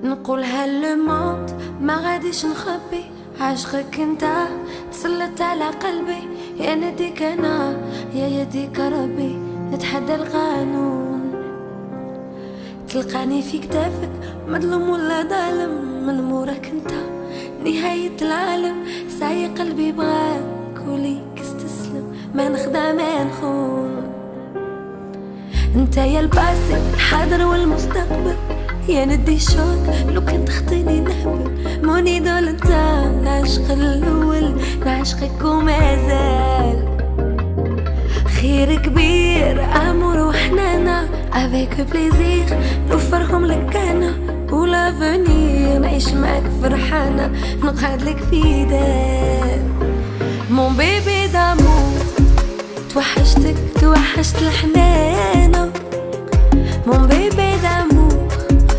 نقولها للموت ما غاديش نخبي عشقك انت تسلط على قلبي، يا نديك انا يا يديك ربي نتحدى القانون. تلقاني في كتافك مظلوم ولا ظالم، من موراك انت نهاية العالم. سعي قلبي بغاك وليك استسلم، ما نخدع ما نخون. انت يا الباسي الحاضر والمستقبل، يا ندي شوك لو كان تخطيني نهبل. موني دول انت العشق الاول نعشقك ومازال خير كبير امور وحنانة. افيك بليزير نوفرهم لك انا ولافونير، نعيش معاك فرحانة نقعد لك في دار. مون بيبي دامور توحشتك توحشت الحنانة، مون بيبي